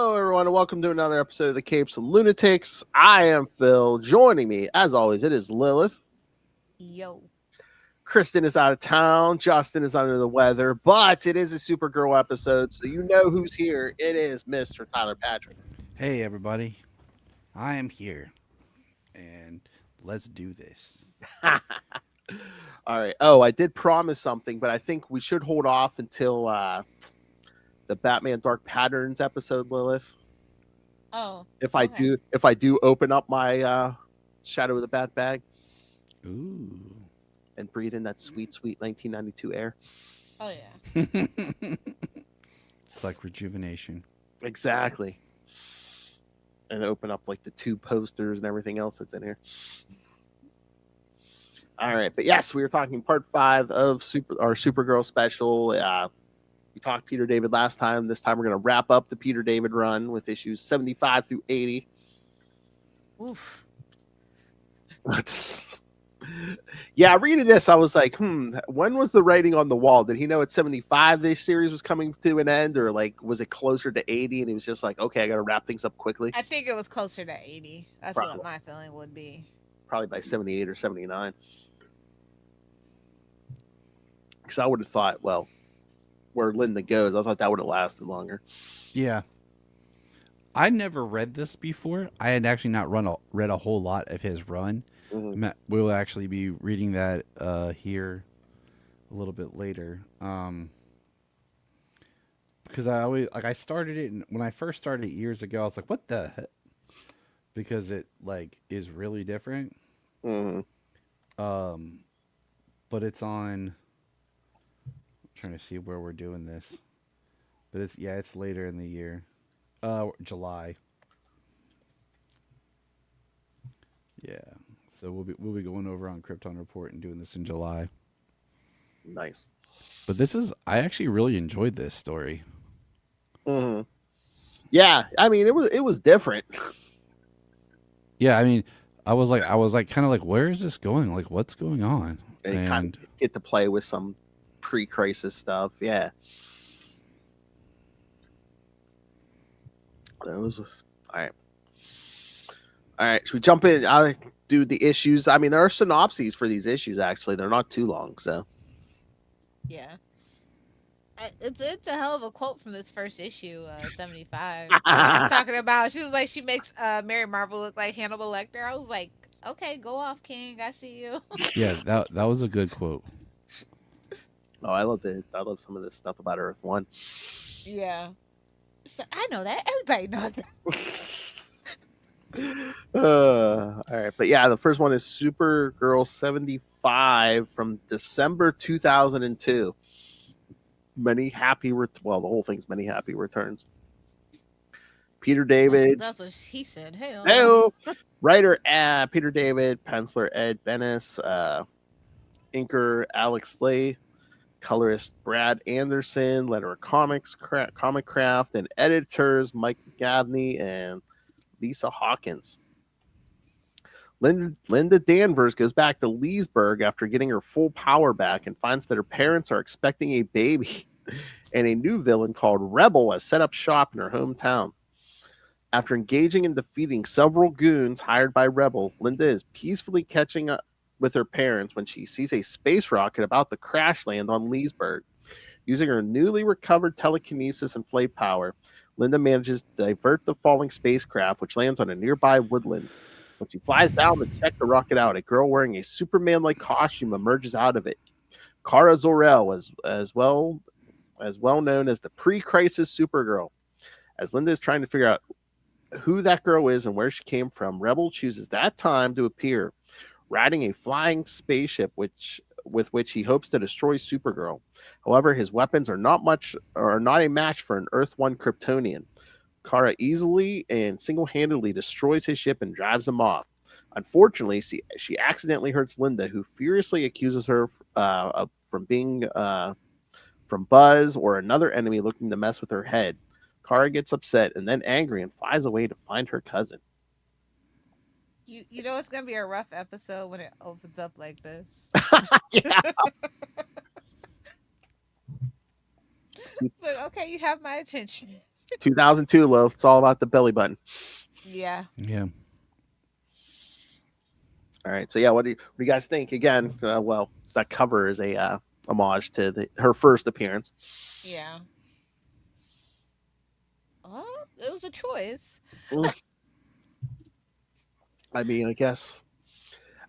Hello, everyone, and welcome to another episode of the Capes and Lunatics. I am Phil. Joining me, as always, it is Lilith. Yo. Kristen is out of town. Justin is under the weather, but it is a Supergirl episode, so you know who's here. It is Mr. Tyler Patrick. Hey, everybody. I am here. And let's do this. All right. Oh, I did promise something, but I think we should hold off until the Batman Dark Patterns episode, Lilith. Oh. If I do open up my Shadow of the Bat bag. Ooh. And breathe in that sweet, sweet 1992 air. Oh, yeah. It's like rejuvenation. Exactly. And open up like the two posters and everything else that's in here. All right. But yes, we were talking part 5 of our Supergirl special. We talked Peter David last time. This time we're going to wrap up the Peter David run with issues 75 through 80. Oof. Yeah, reading this, I was like, when was the writing on the wall? Did he know at 75 this series was coming to an end, or like was it closer to 80 and he was just like, okay, I got to wrap things up quickly? I think it was closer to 80. That's what my feeling would be. Probably by 78 or 79. Because I would have thought, well, where Linda goes, I thought that would have lasted longer. Yeah. I never read this before. I had actually not read a whole lot of his run. Mm-hmm. We'll actually be reading that here a little bit later. Because I started it, and when I first started it years ago, I was like, what the heck? Because it like is really different. Mm-hmm. But it's on. I'm trying to see where we're doing this, but it's later in the year, July. Yeah, so we'll be going over on Krypton Report and doing this in July. Nice. But I actually really enjoyed this story. Mm-hmm. Yeah, I mean it was different. Yeah, I mean, I was like kind of like, where is this going? Like, what's going on? And kind of get to play with some pre-crisis stuff. Yeah. That was all right. All right, should we jump in? I'll do the issues. I mean, there are synopses for these issues, actually. They're not too long, so. Yeah. It's a hell of a quote from this first issue, 75. She's talking about, she was like, she makes Mary Marvel look like Hannibal Lecter. I was like, okay, go off, King. I see you. Yeah, that was a good quote. Oh, I love some of this stuff about Earth 1. Yeah. So, I know that. Everybody knows that. All right, but yeah, the first one is Supergirl 75 from December 2002. The whole thing's many happy returns. Peter David. That's what he said. Hey, writer Peter David, penciler Ed Bennis, inker Alex Lay, colorist Brad Anderson, letterer Comic Craft, and editors Mike McGavney and Lisa Hawkins. Linda Danvers goes back to Leesburg after getting her full power back and finds that her parents are expecting a baby, and a new villain called Rebel has set up shop in her hometown. After engaging and defeating several goons hired by Rebel, Linda is peacefully catching up with her parents when she sees a space rocket about to crash land on Leesburg. Using her newly recovered telekinesis and flight power, Linda manages to divert the falling spacecraft, which lands on a nearby woodland. When she flies down to check the rocket out, a girl wearing a Superman-like costume emerges out of it. Kara Zor-El, as well known as the pre-crisis Supergirl. As Linda is trying to figure out who that girl is and where she came from, Rebel chooses that time to appear, riding a flying spaceship with which he hopes to destroy Supergirl. However, his weapons are not a match for an Earth 1 Kryptonian. Kara easily and single-handedly destroys his ship and drives him off. Unfortunately, she accidentally hurts Linda, who furiously accuses her from Buzz or another enemy looking to mess with her head. Kara gets upset and then angry and flies away to find her cousin. You know it's gonna be a rough episode when it opens up like this. Yeah. But okay, you have my attention. 2002, Lilith. It's all about the belly button. Yeah. Yeah. All right. So yeah, what do you guys think? Again, well, that cover is a homage to her first appearance. Yeah. Well, it was a choice. Mm, I mean, I guess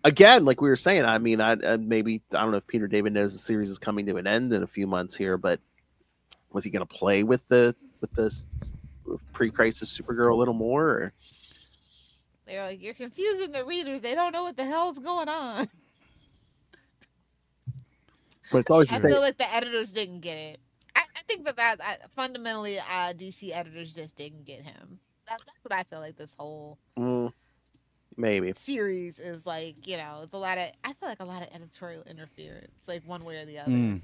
again, like we were saying, I mean, maybe I don't know if Peter David knows the series is coming to an end in a few months here, but was he going to play with this pre-crisis Supergirl a little more? Or? They're like, you're confusing the readers. They don't know what the hell's going on. But it's always the I Sure. same. feel like the editors didn't get it. I think fundamentally, DC editors just didn't get him. That's what I feel like this whole Mm, maybe. series is like. It's a lot of. I feel like a lot of editorial interference, like one way or the other. Mm.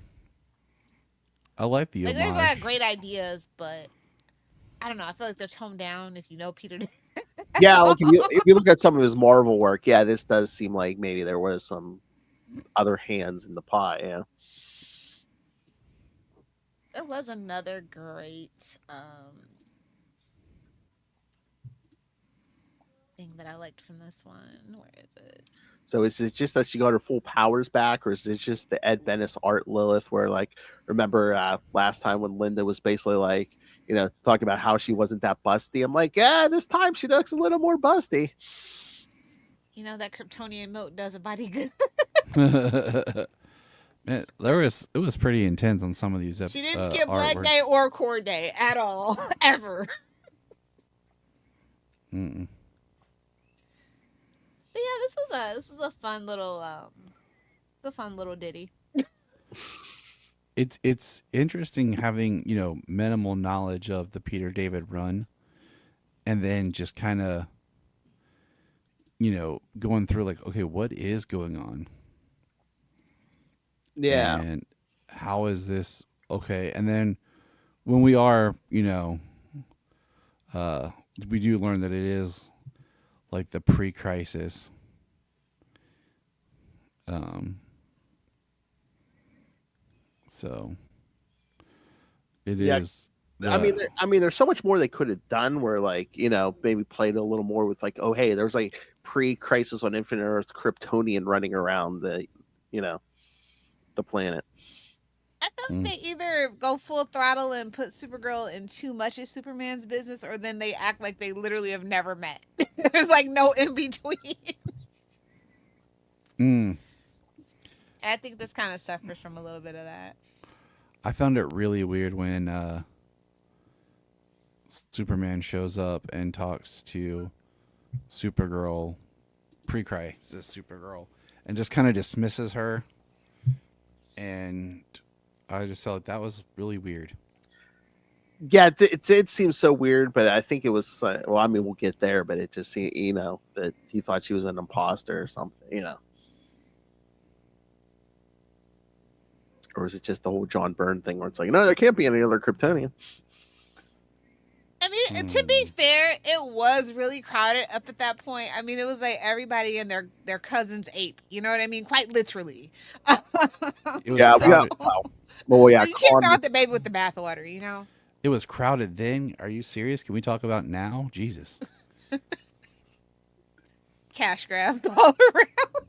I like the Like there's a lot of homage. great ideas, but I don't know. I feel like they're toned down. If you know Peter, Yeah, like if you look at some of his Marvel work, yeah, this does seem like maybe there was some other hands in the pot. Yeah. there was another great thing that I liked from this one. Where is it? So is it just that she got her full powers back, or is it just the Ed Benes art Lilith? Where like, remember last time when Linda was basically like, talking about how she wasn't that busty. I'm like, yeah, this time she looks a little more busty. That Kryptonian milk does a body good. Man, it was pretty intense on some of these She didn't skip Black Day artworks. or Core Day at all, ever. Mm-mm. But yeah, this is a fun little it's a fun little ditty. It's interesting having minimal knowledge of the Peter David run, and then just kind of going through like, okay, what is going on, Yeah, and how is this okay, and then when we are uh we do learn that it is like the pre-crisis. um so it yeah. is I mean, the there's so much more they could have done. Where like, maybe played a little more with like, oh hey, there's like pre-crisis on Infinite Earths Kryptonian running around you know, the planet. I feel like mm, they either go full throttle and put Supergirl in too much of Superman's business, or then they act like they literally have never met. There's like no in between. mm. And I think this kind of suffers from a little bit of that. I found it really weird when Superman shows up and talks to Supergirl, pre-crisis Supergirl, and just kind of dismisses her. And I just felt like that was really weird. Yeah, it did seem so weird, but I think it was. Well, I mean, we'll get there, but it just seemed, that he thought she was an imposter or something. Or is it just the whole John Byrne thing where it's like, no, there can't be any other Kryptonian? I mean, to be Mm. fair, it was really crowded up at that point. I mean, it was like everybody and their cousin's ape. You know what I mean? Quite literally. It was Yeah, So, yeah. crowded. Well, yeah, you can't throw Con. out the baby with the bathwater. It was crowded then. Are you serious? Can we talk about now? Jesus. Cash grabs all around.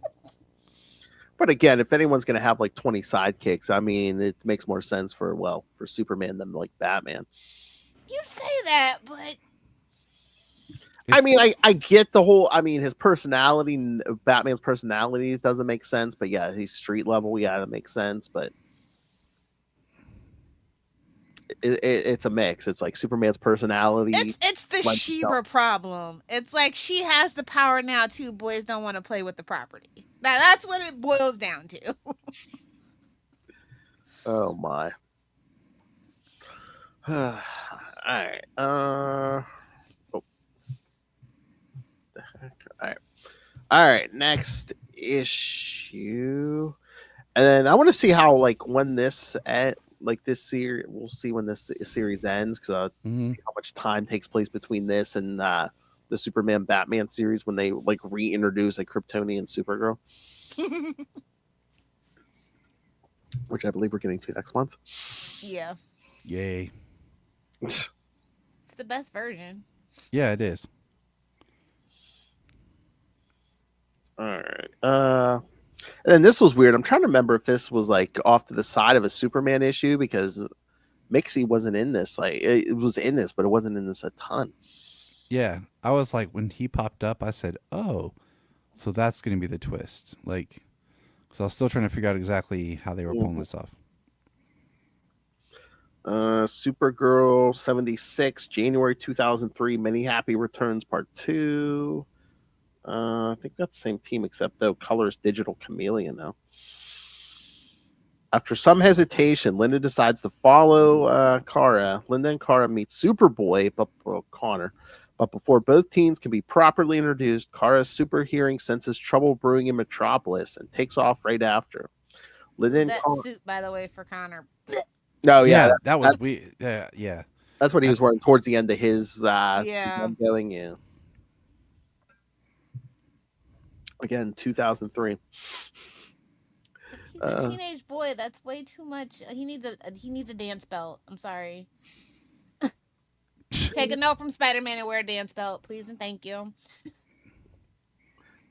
But again, if anyone's going to have like 20 sidekicks, I mean, it makes more sense for Superman than like Batman. You say that, but I It's mean, I get the whole. I mean, his personality, Batman's personality, doesn't make sense. But yeah, he's street level. Yeah, that makes sense. But it's a mix. It's like Superman's personality. it's the lends Sheba itself- problem. It's like she has the power now too. Boys don't want to play with the property. That's what it boils down to. Oh my. All right. Oh, the heck. All right. All right. Next issue, and then I want to see how like when this series. We'll see when this series ends because mhm. see how much time takes place between this and the Superman Batman series when they like reintroduce a Kryptonian Supergirl, which I believe we're getting to next month. Yeah. Yay. the best version. Yeah, it is. All right. And this was weird. I'm trying to remember if this was like off to the side of a Superman issue because Mixie wasn't in this. Like it was in this, but it wasn't in this a ton. Yeah, I was like, when he popped up, I said, "Oh, so that's going to be the twist." Like, because I was still trying to figure out exactly how they were pulling this off. Supergirl 76, January 2003, Many Happy Returns Part 2. I think that's the same team, except though colors Digital Chameleon now. After some hesitation, Linda decides to follow Kara. Linda and Kara meet Superboy, Connor. But before both teens can be properly introduced, Kara's super hearing senses trouble brewing in Metropolis and takes off right after. Linda and That Connor. suit, by the way, for Connor. No, yeah, that was weird. Yeah. That's what he was wearing towards the end of his Yeah. going in. Again, 2003. He's a teenage boy. That's way too much. He needs a dance belt. I'm sorry. Take a note from Spider-Man and wear a dance belt, please and thank you.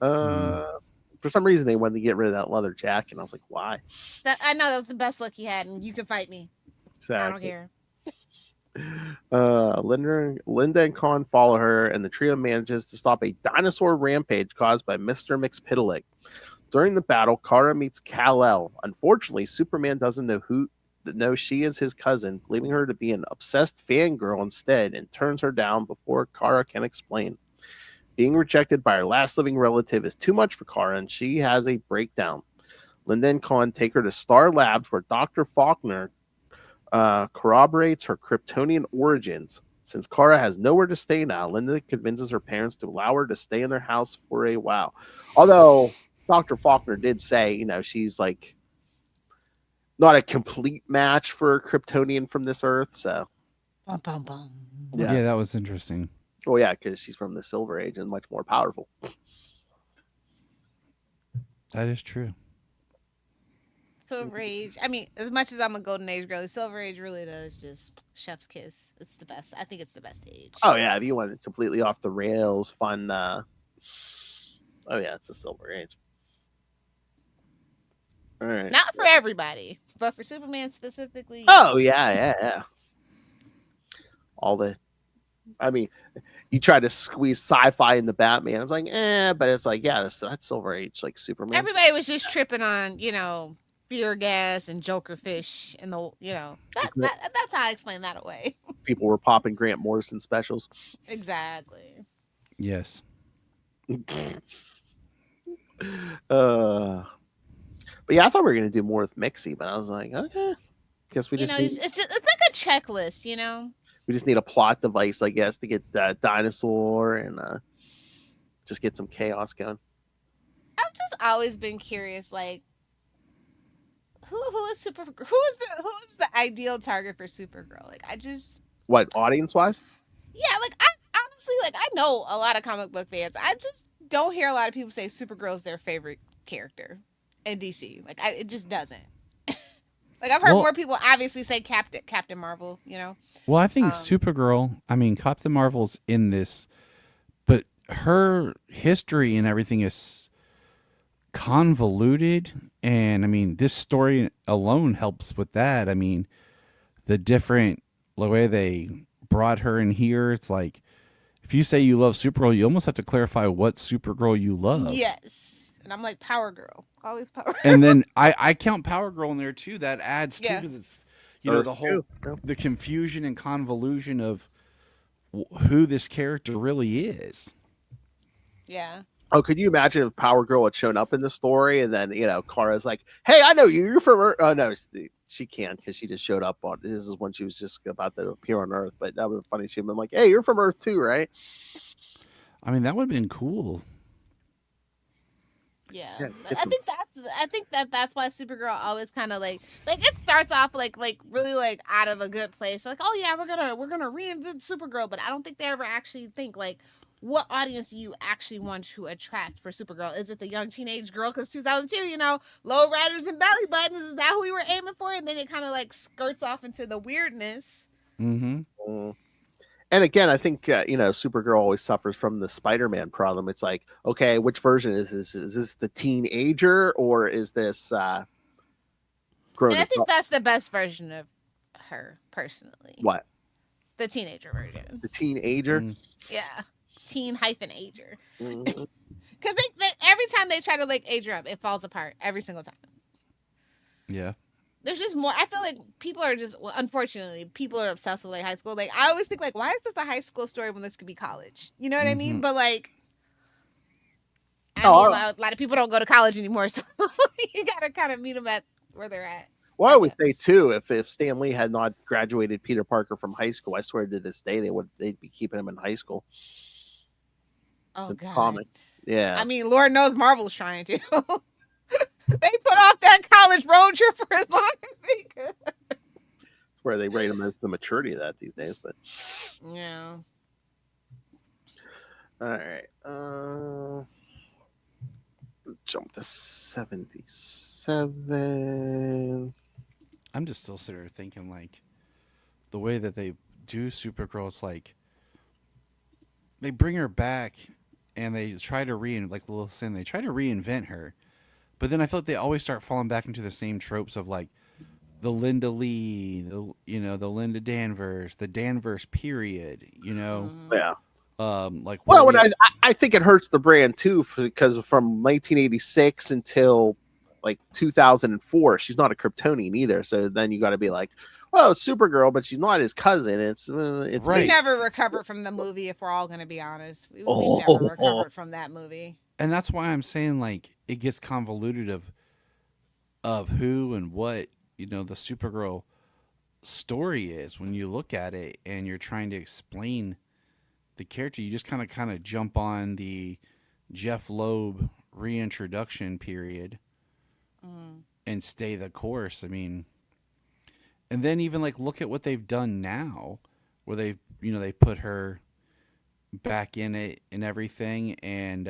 For some reason, they wanted to get rid of that leather jacket, and I was like, why? I know that was the best look he had, and you can fight me. Exactly. I don't care. Linda and Con follow her, and the trio manages to stop a dinosaur rampage caused by Mr. Mxyzptlk. During the battle, Kara meets Kal-El. Unfortunately, Superman doesn't know she is his cousin, believing her to be an obsessed fangirl instead, and turns her down before Kara can explain. Being rejected by her last living relative is too much for Kara, and she has a breakdown. Linda and Con take her to Star Labs, where Dr. Faulkner corroborates her Kryptonian origins. Since Kara has nowhere to stay now, Linda convinces her parents to allow her to stay in their house for a while. Although Dr. Faulkner did say, she's like not a complete match for a Kryptonian from this Earth. So, bum, bum, bum. Yeah, that was interesting. Oh yeah, because she's from the Silver Age and much more powerful. That is true. Silver Age. I mean, as much as I'm a Golden Age girly, Silver Age really does just chef's kiss. It's the best. I think it's the best age. Oh yeah, if you want it completely off the rails, fun. Oh yeah, it's a Silver Age. All right. Not for everybody, but for Superman specifically. Oh yeah. I mean, you try to squeeze sci-fi in the Batman. It's like, but it's like, yeah, that's Silver Age, like Superman. Everybody was just tripping on, fear gas and Joker fish and that's how I explain that away. People were popping Grant Morrison specials. Exactly. Yes. But yeah, I thought we were gonna do more with Mixie, but I was like, okay, guess we just it's like a checklist, We just need a plot device, I guess, to get Dinosaur and just get some chaos going. I've just always been curious, like, who is the ideal target for Supergirl? Like, what, audience wise? Yeah, like I honestly, like, I know a lot of comic book fans. I just don't hear a lot of people say Supergirl is their favorite character in DC. Like, it just doesn't. Like, I've heard more people obviously say Captain Marvel, Well, I think Supergirl, Captain Marvel's in this, but her history and everything is convoluted. And, this story alone helps with that. The way they brought her in here, it's like, if you say you love Supergirl, you almost have to clarify what Supergirl you love. Yes. And I'm like, Power Girl. Always Power Girl. And then I count Power Girl in there too. That adds too, because it's the confusion and convolution of who this character really is. Yeah. Oh, could you imagine if Power Girl had shown up in the story and then Kara's like, "Hey, I know you. You're from Earth." Oh no, she can't because she just showed up on. This is when she was just about to appear on Earth. But that would be funny. She'd been like, "Hey, you're from Earth too, right?" That would have been cool. Yeah. I think that's why Supergirl always kind of like it starts off like really like out of a good place. Like, oh yeah, we're gonna reinvent Supergirl, but I don't think they ever actually think like, what audience do you actually want to attract for Supergirl? Is it the young teenage girl? Because 2002, low riders and belly buttons, is that who we were aiming for? And then it kind of like skirts off into the weirdness. Mm-hmm. And again, I think Supergirl always suffers from the Spider-Man problem. It's like, okay, which version is this? Is this the teenager or is this grown And I think adult? that's the best version of her, personally. What? The teenager version. The teenager? Mm. Yeah. Teen-ager. Mhm. Because they every time they try to like age her up, it falls apart every single time. Yeah. There's just more. I feel like people are just, well, unfortunately, people are obsessed with like high school. Like I always think like, why is this a high school story when this could be college? You know what I mean? Mhm. But like, I Oh, mean, a lot of people don't go to college anymore, so you gotta kind of meet them at where they're at. Well, I I always say guess. too, if Stan Lee had not graduated Peter Parker from high school, I swear to this day they'd be keeping him in high school. Oh The God. comic. Yeah. I mean, Lord knows Marvel's trying to. They put off that college road trip for as long as they could. It's where they rate him as the maturity of that these days, but Yeah. all right. Jump to 77. I'm just still sitting there thinking like the way that they do Supergirl. It's like they bring her back and they try to like Lilith said, they try to reinvent her, but then I feel like they always start falling back into the same tropes of like the Linda Lee, the Linda Danvers, the Danvers period, Mhm. Yeah. like Well, where when I think it hurts the brand too because from 1986 until like 2004, she's not a Kryptonian either. So then you got to be like, well, it's Supergirl, but she's not his cousin. It's We Right. never recovered from the movie, if we're all going to be honest. We Oh. never recovered from that movie. and that's why I'm saying like it gets convoluted of who and what the Supergirl story is when you look at it and you're trying to explain the character. You just kind of jump on the Jeff Loeb reintroduction period Mm. and stay the course. I mean, and then even like look at what they've done now, where they put her back in it and everything, and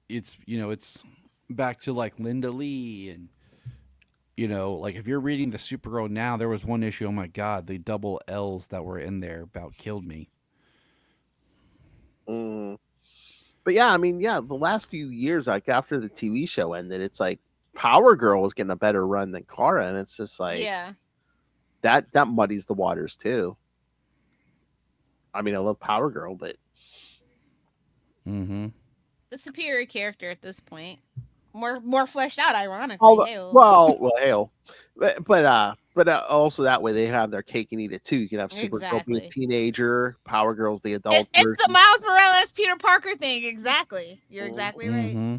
it's back to like Linda Lee and like if you're reading the Supergirl now, there was one issue. Oh my God, the double L's that were in there about killed me. Mm. But yeah, I mean, yeah, the last few years, like after the TV show ended, it's like Power Girl was getting a better run than Kara, and it's just like Yeah. that muddies the waters too. I mean, I love Power Girl, but Mm-hmm. The superior character at this point. More fleshed out, ironically. hell, but also that way they have their cake and eat it too. You can have Supergirl being a Exactly. teenager, Power Girl's the adult It's version. the Miles Morales Peter Parker thing. Exactly. You're exactly right. Mm-hmm.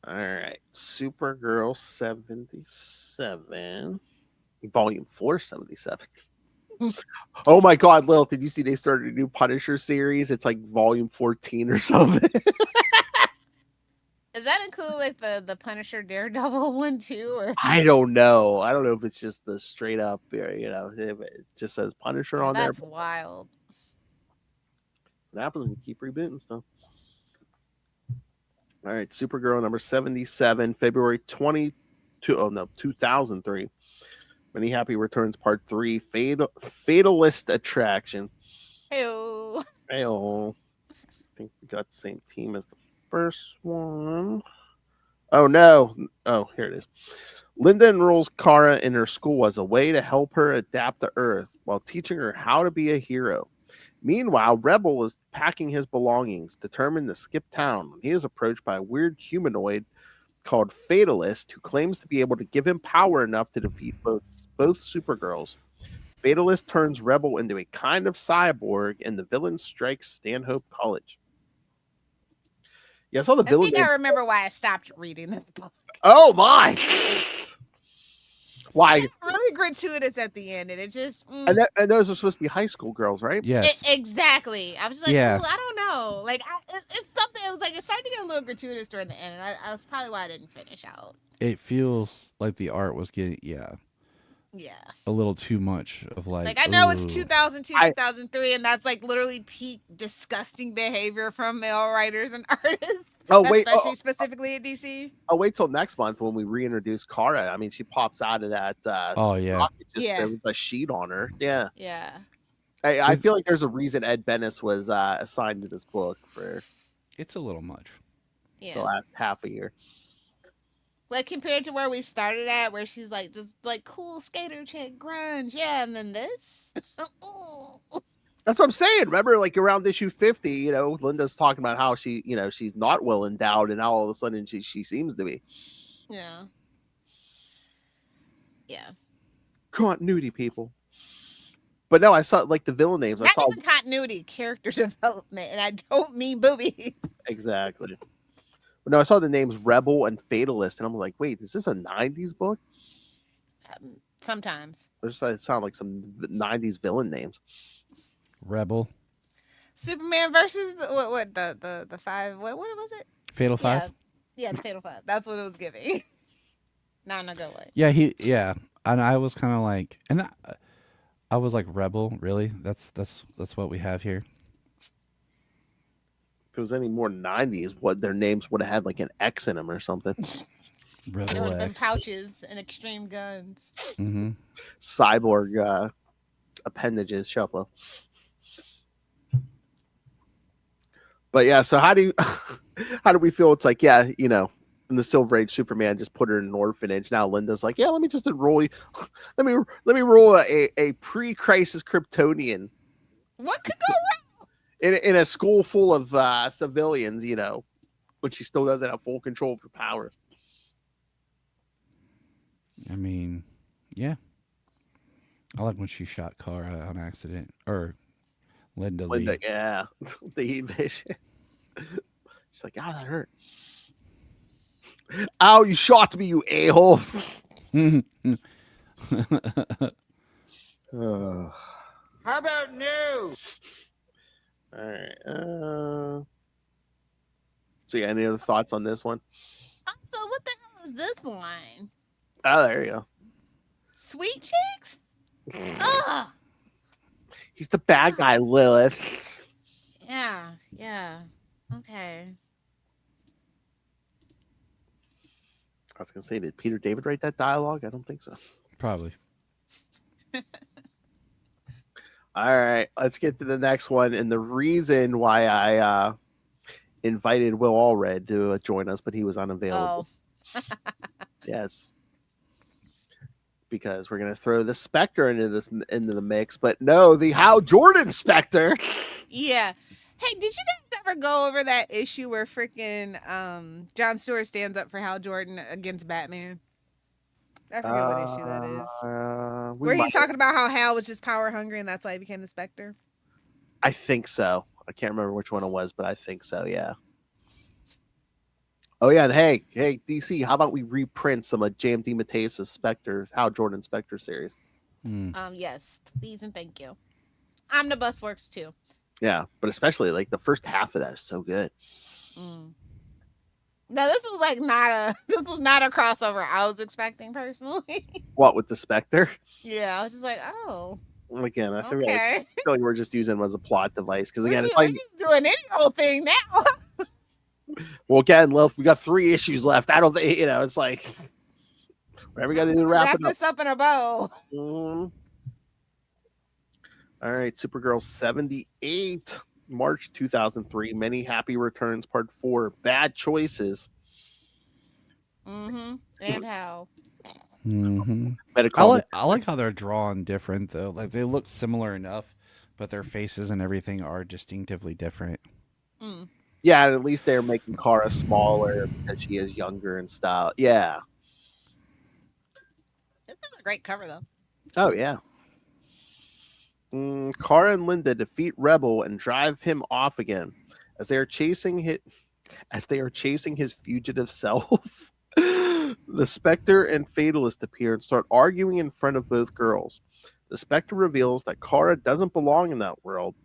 All right, Supergirl 77, Volume 477. Oh my God, Lilith, did you see they started a new Punisher series? It's like Volume 14 or something. Does that include like the Punisher Daredevil one too? Or I don't know. I don't know if it's just the straight up, it just says Punisher on there. that's wild. What happens when you keep rebooting stuff? All right, Supergirl number 77, February 2003. Many Happy Returns Part 3, Fatalist Attraction. Hey-o. I think we got the same team as the first one. Oh, no. Oh, here it is. Linda enrolls Kara in her school as a way to help her adapt to Earth while teaching her how to be a hero. Meanwhile, Rebel is packing his belongings, determined to skip town when he is approached by a weird humanoid called Fatalist who claims to be able to give him power enough to defeat both Supergirls. Fatalist turns Rebel into a kind of cyborg, and the villain strikes Stanhope College. Yeah, I saw the I villain. think I remember why I stopped reading this book. Oh my! Why? Really gratuitous at the end, and it just. And those are supposed to be high school girls, right? Yes. Exactly. I was like, Yeah. ooh, I don't know. Like, it's something. It was like it started to get a little gratuitous toward the end, and I was probably why I didn't finish out. It feels like the art was getting Yeah. a little too much of Like, like, I know it's ooh. 2002, I 2003, and that's like literally peak disgusting behavior from male writers and artists, oh wait, especially specifically at DC. wait till next month when we reintroduce Kara. I mean, she pops out of that Oh yeah, rocket, just Yeah. there was a sheet on her. Yeah. Yeah. I It's feel like there's a reason Ed Bennis was assigned to this book for it's a little much. the Yeah. last half a year. Like compared to where we started at, where she's like just like cool skater chick grunge, yeah, and then this. Ooh. That's what I'm saying. Remember, like around issue 50, Linda's talking about how she's not well endowed, and now all of a sudden she seems to be. Yeah. Yeah. Continuity, people. But no, I saw like the villain names. I Not saw even continuity, character development, and I don't mean boobies. exactly. But no, I saw the names Rebel and Fatalist, and I'm like, wait, is this a '90s book? Sometimes. It sound like some '90s villain names. Rebel, Superman versus the five. What was it? Fatal Yeah, Five. yeah, the Fatal Five. That's what it was giving. Not in a good way. Yeah, and I was kind of like, and I was like, Rebel, really? That's what we have here. If it was any more '90s, what their names would have had like an X in them or something. There Rebel would have been X. pouches and extreme guns. Mm-hmm. Cyborg appendages, shuffle. But yeah, so how do we feel? It's like, yeah, in the Silver Age, Superman just put her in an orphanage. Now Linda's like, yeah, let me just enroll you. Let me roll a pre-crisis Kryptonian What could go wrong? in a school full of civilians, but she still doesn't have full control of her powers. I mean, yeah. I like when she shot Kara on accident, or Linda Lee. Yeah, the heat vision. She's like, that hurt. Ow, you shot me, you a-hole. How about no? All right. So yeah, any other thoughts on this one? Also, what the hell is this line? Oh, there you go. Sweet chicks? Ugh. He's the bad guy, Lilith. Yeah, yeah. Okay. I was gonna say, did Peter David write that dialogue? I don't think so. Probably. All right, let's get to the next one. And the reason why I invited Will Allred to join us, but he was unavailable. Oh. Yes. Because we're gonna throw the Spectre into the mix, but no, the Hal Jordan Spectre. Yeah. Hey, did you guys ever go over that issue where freaking Jon Stewart stands up for Hal Jordan against Batman? I forget what issue that is. Where he's talking about how Hal was just power hungry and that's why he became the Spectre. I think so. I can't remember which one it was, but I think so. Yeah. Oh yeah, and hey, DC, how about we reprint some of JMD Mateus' Spectre, Hal Jordan Spectre series? Yes, please and thank you. Omnibus works too. Yeah, but especially like the first half of that is so good. Now this is like this was not a crossover I was expecting personally. What, with the Spectre? Yeah, I was just like, oh. Again, I feel Okay. like we're just using them as a plot device because again, it's we're like just doing any old thing now. well, again, Lilith, we got 3 issues left. I don't think it's like whatever we got to do to wrap it up. This up in a bow. All right, Supergirl 78, March 2003. Many Happy Returns, Part 4. Bad Choices. And how? I like how they're drawn different though. Like they look similar enough, but their faces and everything are distinctively different. Yeah, and at least they're making Kara smaller because she is younger and stuff. Yeah. This is a great cover though. Oh yeah. Kara and Linda defeat Rebel and drive him off again as they are chasing his fugitive self. The Spectre and Fatalist appear and start arguing in front of both girls. The Spectre reveals that Kara doesn't belong in that world.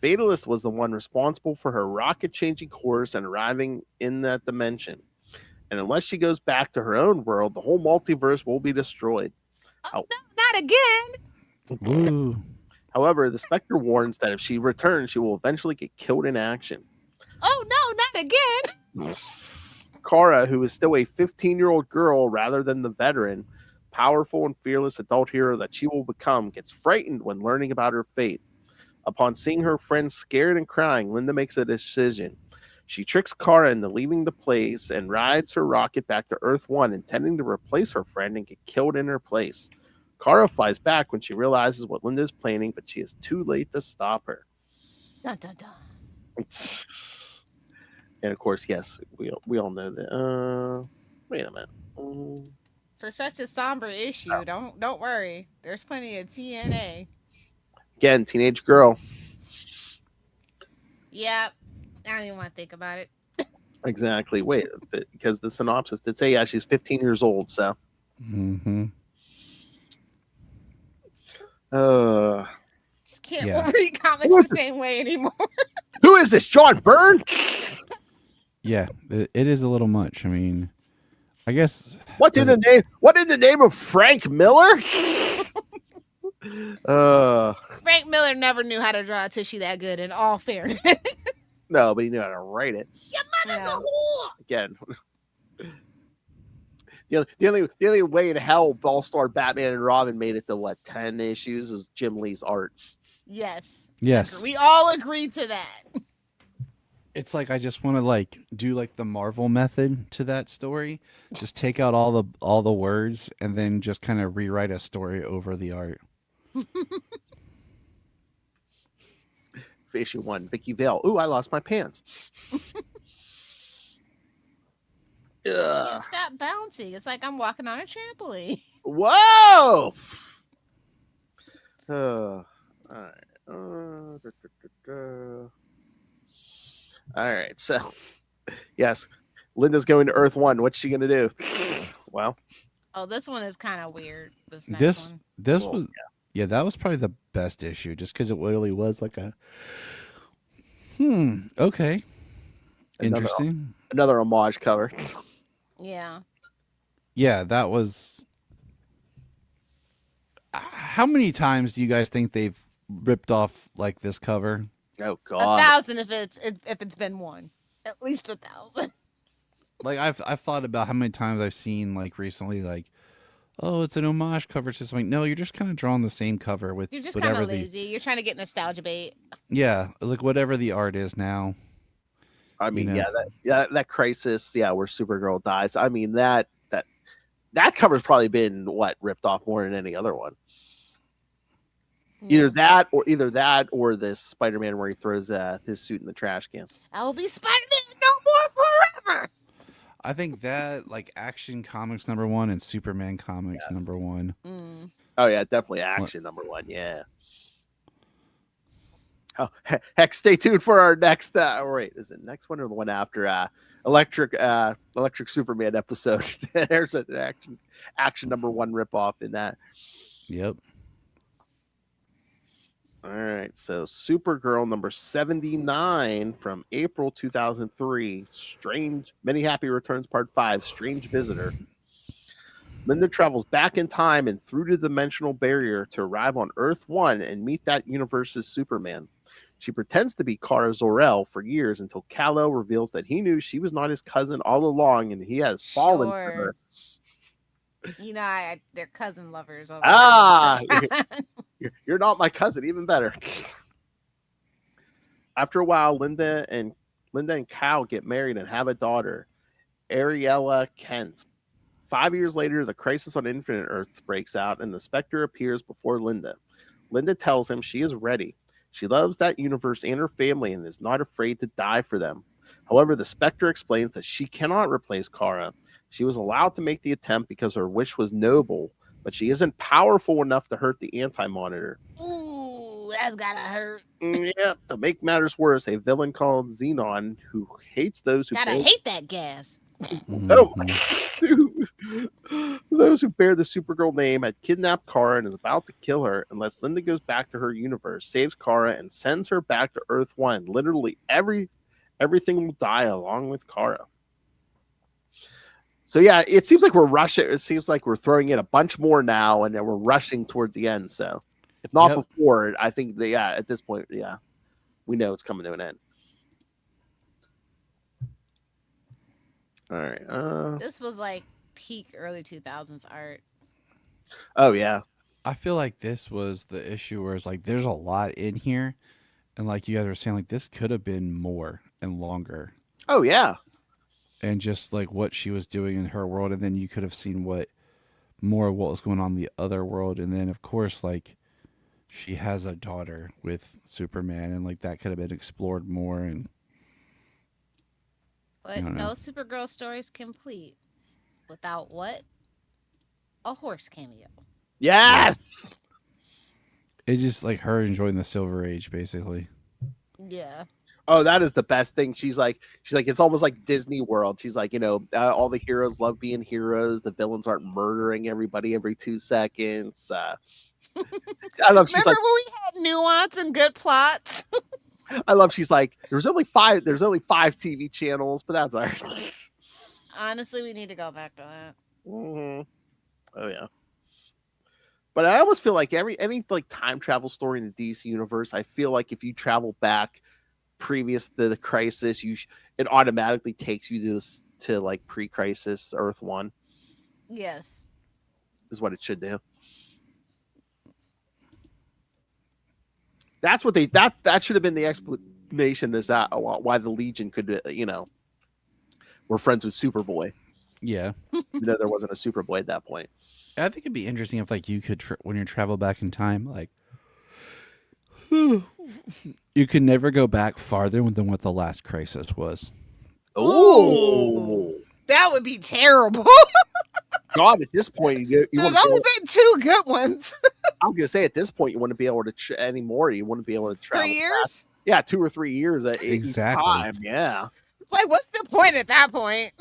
Fatalist was the one responsible for her rocket changing course and arriving in that dimension. And unless she goes back to her own world, the whole multiverse will be destroyed. Oh, no, not again. Woo. However, the Spectre warns that if she returns, she will eventually get killed in action. Oh, no, not again. Kara, who is still a 15-year-old girl rather than the veteran, powerful and fearless adult hero that she will become, gets frightened when learning about her fate. Upon seeing her friends scared and crying, Linda makes a decision. She tricks Kara into leaving the place and rides her rocket back to Earth 1, intending to replace her friend and get killed in her place. Kara flies back when she realizes what Linda is planning, but she is too late to stop her. Dun, dun, dun. And of course, yes, we all know that. Wait a minute. For such a somber issue, don't worry. There's plenty of TNA. Again, teenage girl. Yep. I don't even want to think about it. Exactly. Wait, because the synopsis did say, yeah, she's 15 years old. So. Mm-hmm. Just can't read comics the same way anymore. Who is this? John Byrne? Yeah, it is a little much. I mean, I guess. What in the name of Frank Miller? Frank Miller never knew how to draw a tissue that good. In all fairness. No, but he knew how to write it. Your mother's a whore. Again. The only way in hell All-Star Batman and Robin made it to 10 issues was Jim Lee's art. Yes. Yes. We all agreed to that. It's like I just want to do the Marvel method to that story. Just take out all the words and then just kind of rewrite a story over the art. Issue 1, Vicky Vale. Ooh, I lost my pants. Stop bouncing. It's like I'm walking on a trampoline. Whoa! All right. All right. So, yes, Linda's going to Earth 1. What's she going to do? Well. Oh, this one is kind of weird. This was that was probably the best issue just because it really was like a okay. Interesting. Another homage cover. Yeah. Yeah, that was. How many times do you guys think they've ripped off this cover? Oh God, 1,000 if it's been one, at least 1,000. I've thought about how many times I've seen recently oh, it's an homage cover. It's just no, you're just kind of drawing the same cover with you're just whatever kind of lazy. You're trying to get nostalgia bait. Yeah, whatever the art is now. I mean, that crisis, where Supergirl dies. I mean, that cover's probably been ripped off more than any other one. Either that or this Spider-Man where he throws his suit in the trash can. I will be Spider-Man no more forever. I think that Action Comics #1 and Superman Comics #1. Oh yeah, definitely Action #1. Yeah. Oh heck! Stay tuned for our next. Wait, is it next one or the one after? Electric Superman episode. There's an Action #1 ripoff in that. Yep. All right, so Supergirl number 79 from April 2003. Many Happy Returns Part 5. Strange Visitor. Linda travels back in time and through the dimensional barrier to arrive on Earth 1 and meet that universe's Superman. She pretends to be Kara Zor-El for years until Kal-El reveals that he knew she was not his cousin all along and he has fallen for her. You know, they're cousin lovers. You're not my cousin. Even better. After a while, Linda and Cal get married and have a daughter, Ariella Kent. 5 years later, the crisis on Infinite Earths breaks out, and the Spectre appears before Linda. Linda tells him she is ready. She loves that universe and her family and is not afraid to die for them. However, the Spectre explains that she cannot replace Kara. She was allowed to make the attempt because her wish was noble, but she isn't powerful enough to hurt the Anti-Monitor. Ooh, that's gotta hurt. Yeah, to make matters worse, a villain called Xenon who hates those who hate that gas. Those who bear the Supergirl name had kidnapped Kara and is about to kill her unless Linda goes back to her universe, saves Kara, and sends her back to Earth 1. Literally everything will die along with Kara. So yeah, it seems like we're rushing. It seems like we're throwing in a bunch more now, and then we're rushing towards the end. So, if not Yep. before, I think at this point, we know it's coming to an end. All right. This was like peak early 2000s art. Oh yeah. I feel like this was the issue where it's like there's a lot in here, and like you guys were saying, like this could have been more and longer, Oh yeah. and just like what she was doing in her world, and then you could have seen what was going on in the other world, and then of course like she has a daughter with Superman, and like that could have been explored more. And But don't know. no Supergirl story is complete without what? A horse cameo. Yes. it's just like her enjoying the Silver Age, basically. Yeah. Oh, that is the best thing. She's like, it's almost like Disney World. She's like, all the heroes love being heroes. The villains aren't murdering everybody every 2 seconds. I love. She's Remember like, when we had nuance and good plots? I love. She's like, there's only 5 TV channels, but that's all right. Honestly, we need to go back to that. Mm-hmm. Oh yeah. But I almost feel like any like time travel story in the DC universe, I feel like if you travel back previous to the crisis, it automatically takes you to like pre-crisis Earth 1 Yes. is what it should do. That's what that should have been the explanation is that why the Legion could were friends with Superboy. Yeah, There wasn't a Superboy at that point. I think it'd be interesting if like you could when you travel back in time, like you could never go back farther than what the last crisis was. Oh, that would be terrible. God! At this point, There's only been 2 good ones. I was gonna say at this point you wouldn't be able to anymore. You wouldn't be able to travel. 3 years? Past, yeah, 2 or 3 years at Exactly. time. Yeah. Like, what's the point at that point?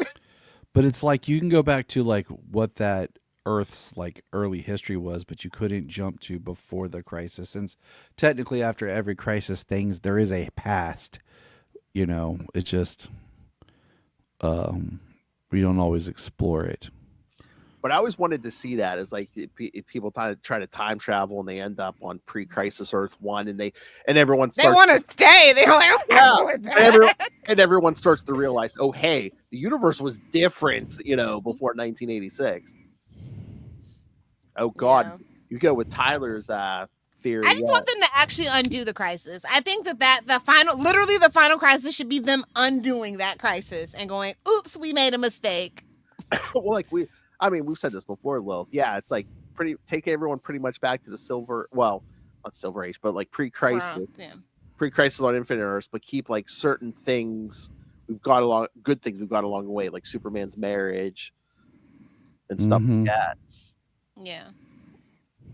But it's like you can go back to like what that Earth's like early history was, but you couldn't jump to before the crisis, since technically after every crisis there is a past. It just we don't always explore it. But I always wanted to see that as like if people try to time travel and they end up on pre-crisis Earth 1 and everyone starts, They want to stay. They're like, I'm not going back. and everyone starts to realize, oh hey, the universe was different, before 1986. Oh God, Yeah. you go with Tyler's theory. I just want them to actually undo the crisis. I think that the final crisis should be them undoing that crisis and going, oops, we made a mistake. Well, like we've said this before, Lilith. Yeah, it's like take everyone pretty much back to the not Silver Age, but like pre-crisis, pre-crisis on Infinite Earths, but keep like certain things good things we've got along the way, like Superman's marriage and stuff like that. Yeah.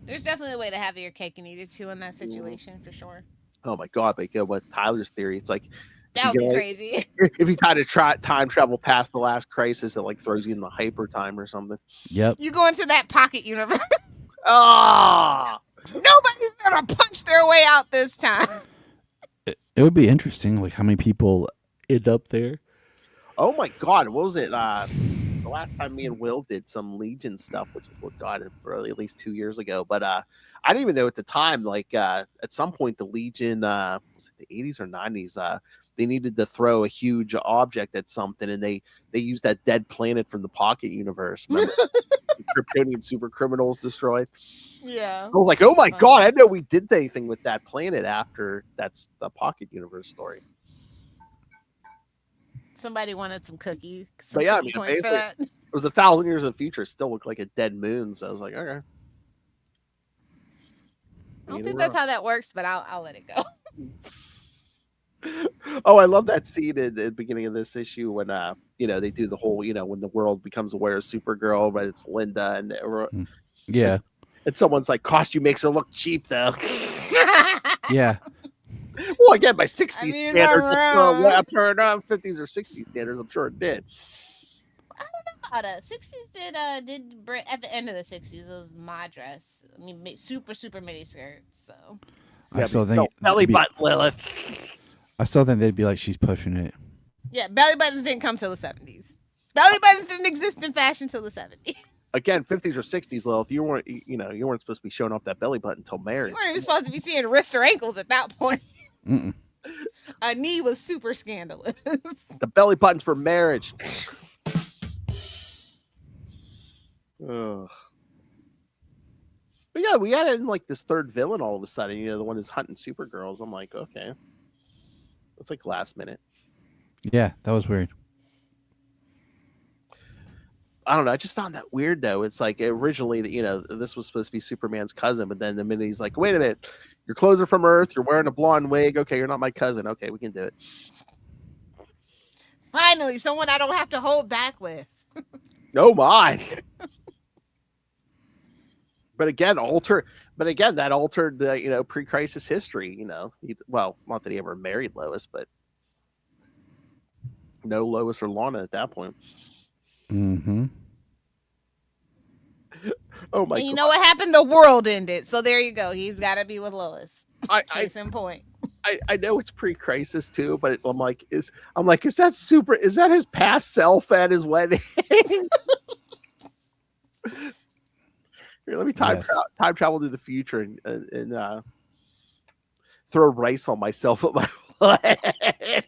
There's definitely a way to have your cake and eat it too in that situation for sure. Oh my God, but with Tyler's theory, it's like that would be crazy. If you try to time travel past the last crisis, it like throws you in the hyper time or something. Yep. You go into that pocket universe. Ah, nobody's gonna punch their way out this time. It would be interesting, like how many people end up there. Oh my God, what was it? The last time me and Will did some Legion stuff, which is probably at least 2 years ago. But I didn't even know at the time. Like at some point, the Legion was it the 80s or 90s? They needed to throw a huge object at something, and they used that dead planet from the Pocket Universe. Remember? The Kryptonian super criminals destroyed. Yeah. I was like, oh my God, I didn't know we did anything with that planet after that's the Pocket Universe story. Somebody wanted some cookies. But yeah, points for that. it was 1,000 years in the future. It still looked like a dead moon. So I was like, okay. I don't think that's how that works, but I'll let it go. Oh, I love that scene at the beginning of this issue when they do the whole when the world becomes aware of Supergirl, but it's Linda and Yeah. And someone's like, costume makes her look cheap though. Yeah. Well, again, by 60s you're standards, not I'm sure 50s or 60s standards, I'm sure it did. I don't know about 60s did at the end of the 60s it was my dress. I mean, super mini skirts. So I still think belly button Lilith. I still think they'd be like, she's pushing it. yeah, belly buttons didn't come till the 70s. Belly buttons didn't exist in fashion until the 70s. Again, 50s or 60s, Lilith. You weren't supposed to be showing off that belly button until You marriage. weren't even supposed to be seeing wrists or ankles at that point. Mm-mm. A knee was super scandalous. The belly button's for marriage. Ugh. But yeah, we got in like this third villain all of a sudden. The one who's hunting Supergirls. I'm like, okay, that's like last minute. Yeah, that was weird. I don't know. I just found that weird though. It's like originally, this was supposed to be Superman's cousin, but then the minute he's like, "Wait a minute, your clothes are from Earth. You're wearing a blonde wig. Okay, you're not my cousin. Okay, we can do it." Finally, someone I don't have to hold back with. Oh my! But again, that altered the pre-crisis history. Well, not that he ever married Lois, but no Lois or Lana at that point. Mm-hmm. Oh my! And you know what happened? The world ended. So there you go. He's got to be with Lois. Case in point. I know it's pre-crisis too, but I'm like, is that his past self at his wedding? Here, let me time travel to the future and throw rice on myself at my wedding.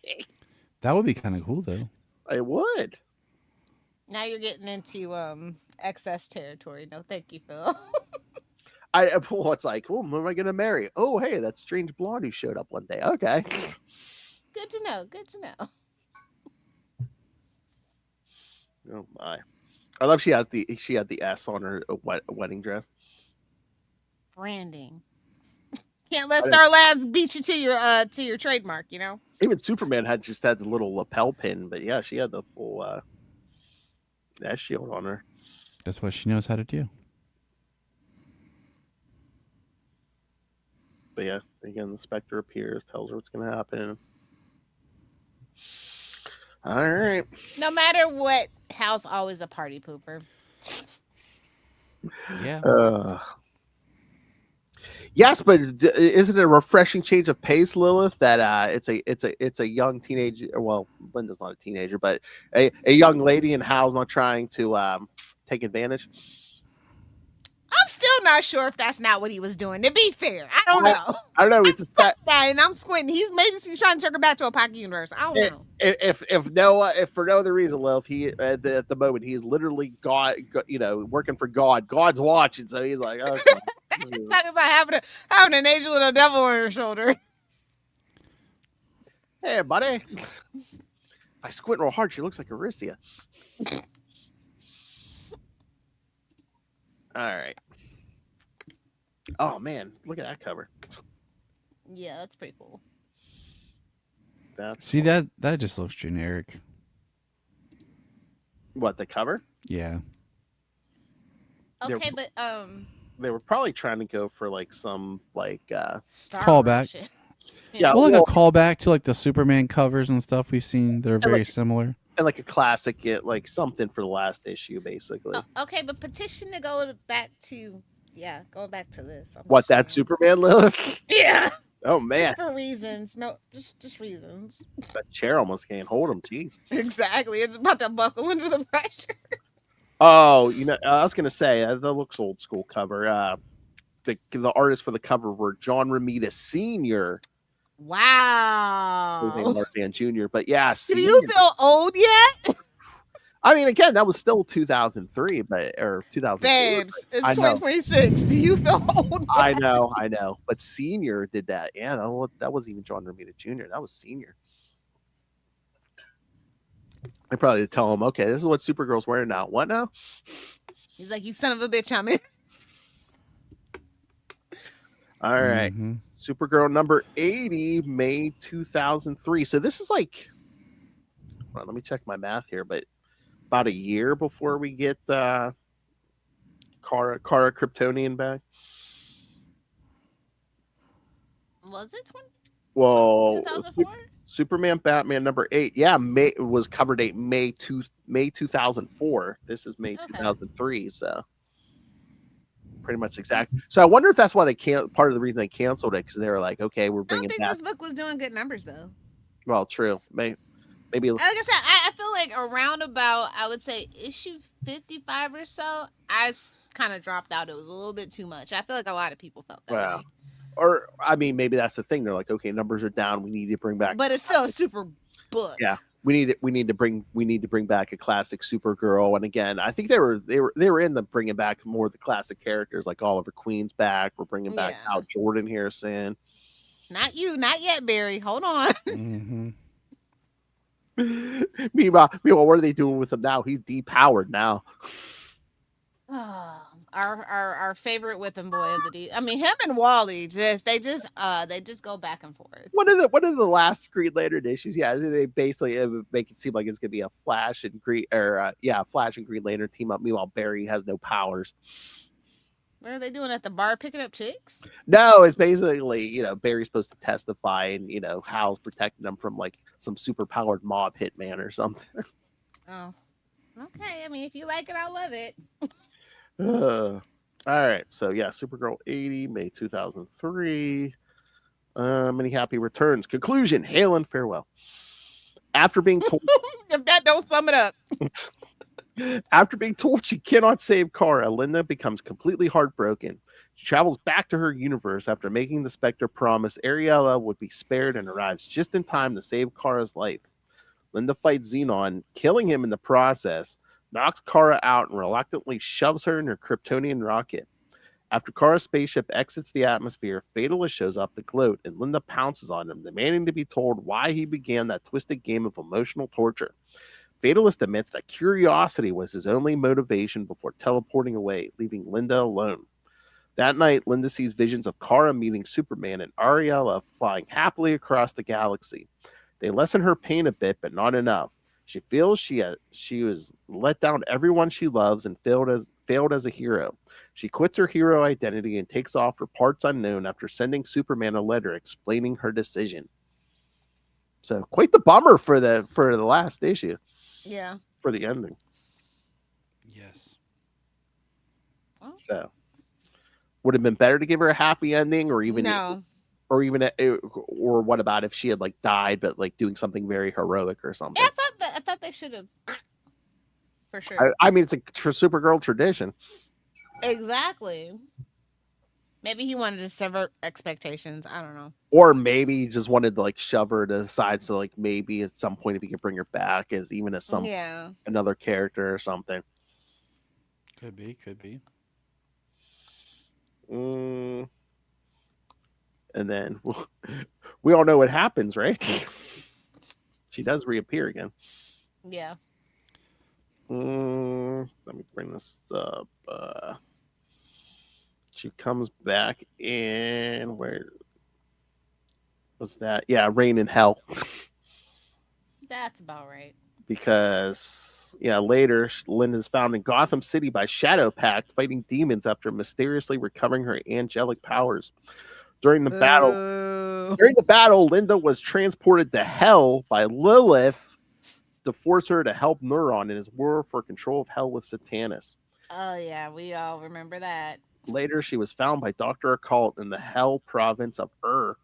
That would be kind of cool, though. I would. Now you're getting into excess territory. No, thank you, Phil. It's like, who am I going to marry? Oh, hey, that strange blonde who showed up one day. Okay. Good to know. Good to know. Oh my! I love she had the S on her wedding dress. Branding. Can't let Star Labs beat you to your trademark. Even Superman had the little lapel pin, but yeah, she had the full S shield on her. That's what she knows how to do. But yeah, again, the Spectre appears, tells her what's going to happen. All right. No matter what, Hal's always a party pooper. Yeah. Yes, but isn't it a refreshing change of pace, Lilith? That it's a young teenager. Well, Linda's not a teenager, but a young lady, and Hal's not trying to take advantage. I'm still not sure if that's not what he was doing. To be fair, I don't know. I don't know. It's and I'm squinting. He's trying to take her back to a pocket universe. I don't know. If for no other reason, Lilith, he at the moment he's literally working for God. God's watching, so he's like, okay. Talking about having an angel and a devil on your shoulder. Hey, buddy. If I squint real hard, she looks like Arisia. All right. Oh man, look at that cover. Yeah, that's pretty cool. See that just looks generic. What, the cover? Yeah. Okay, but they were probably trying to go for like some Star callback. Wars shit. Yeah, Well, like a callback to like the Superman covers and stuff we've seen that are very similar. And like a classic, like something for the last issue, basically. Okay, but petition to go back to this. That Superman, Lilith? Yeah. Oh man. Just for reasons. No, just reasons. That chair almost can't hold him. Jeez. Exactly. It's about to buckle under the pressure. Oh, I was gonna say that looks old school cover. The artists for the cover were John Romita Sr. Wow. Martin Jr. But yeah, do you feel old yet? I mean, again, that was still 2003, or 2004. Babes, it's 2026. Do you feel old yet? I know. But Senior did that. Yeah, that wasn't even John Romita Jr. That was Senior. I probably tell him, okay, this is what Supergirl's wearing now. What now? He's like, you son of a bitch, I'm in. All right. Mm-hmm. Supergirl number 80, May 2003. So this is like, well, let me check my math here, but about a year before we get Kara Kryptonian back. Was it 2004? 2004? Superman Batman number 8. Yeah, May was cover date May 2004. This is May 2003, so pretty much exact. So I wonder if that's why they can't. Part of the reason they canceled it because they were like, okay, we're bringing. I don't think this book was doing good numbers though. Well, true. Maybe Like I said, I feel like around about, I would say, issue 55 or so, I kind of dropped out. It was a little bit too much. I feel like a lot of people felt that well, way. or I mean, maybe that's the thing. They're like, okay, numbers are down. We need to bring back. But it's still a super book. Yeah, we need to bring back a classic Supergirl. And again, I think they were in the bringing back more of the classic characters, like Oliver Queen's back. We're bringing back Yeah. Hal Jordan here soon. Not you, not yet, Barry. Hold on. Mm-hmm. Meanwhile, what are they doing with him now? He's depowered now. Our favorite whipping boy of the D. I mean, him and Wally they just go back and forth. One of the last Green Lantern issues, yeah, they basically make it seem like it's gonna be a Flash and Flash and Green Lantern team up. Meanwhile, Barry has no powers. What are they doing at the bar picking up chicks? No, it's basically, Barry's supposed to testify, and Hal's protecting him from like some super powered mob hitman or something. Oh, okay. I mean, if you like it, I love it. All right, so yeah, Supergirl 80, May 2003. Many happy returns. Conclusion: hail and farewell. After being told, If that don't sum it up. After being told she cannot save Kara, Linda becomes completely heartbroken. She travels back to her universe after making the Spectre promise Ariella would be spared and arrives just in time to save Kara's life. Linda fights Xenon, killing him in the process, knocks Kara out, and reluctantly shoves her in her Kryptonian rocket. After Kara's spaceship exits the atmosphere, Fatalist shows up to gloat, and Linda pounces on him, demanding to be told why he began that twisted game of emotional torture. Fatalist admits that curiosity was his only motivation before teleporting away, leaving Linda alone. That night, Linda sees visions of Kara meeting Superman and Ariella flying happily across the galaxy. They lessen her pain a bit, but not enough. She feels she was let down everyone she loves and failed as a hero. She quits her hero identity and takes off for parts unknown after sending Superman a letter explaining her decision. So quite the bummer for the last issue. Yeah. For the ending. Yes. So would it have been better to give her a happy ending, or even No. or what about if she had like died but like doing something very heroic or something? Yeah, I thought they should have. For sure. I mean, it's a Supergirl tradition. Exactly. Maybe he wanted to subvert expectations. I don't know. Or maybe he just wanted to like shove her to the side, so like maybe at some point if he could bring her back as another character or something. Could be. And then we all know what happens, right? She does reappear again. Yeah. Let me bring this up. She comes back in, where was that? Yeah, Rain in Hell. That's about right. Because later Linda's found in Gotham City by Shadow Pact, fighting demons after mysteriously recovering her angelic powers. During the battle, Linda was transported to Hell by Lilith to force her to help Neuron in his war for control of Hell with Satanus. Oh yeah, we all remember that. Later, she was found by Dr. Occult in the Hell province of Err,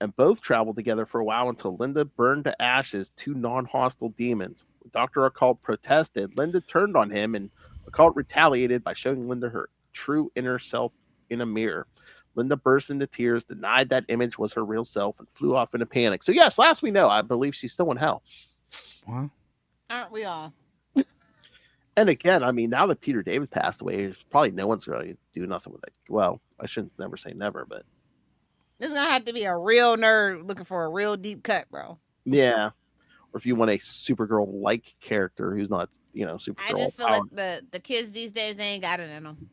and both traveled together for a while until Linda burned to ashes two non-hostile demons. When Dr. Occult protested, Linda turned on him, and Occult retaliated by showing Linda her true inner self in a mirror. Linda burst into tears, denied that image was her real self, and flew off in a panic. So yes, last we know, I believe she's still in Hell. Wow. Aren't we all? And again, I mean, now that Peter David passed away, probably no one's going to do nothing with it. Well, I shouldn't never say never, but this is gonna have to be a real nerd looking for a real deep cut, bro. Yeah. Or if you want a Supergirl-like character who's not, Supergirl. I just feel like the kids these days, they ain't got it in them.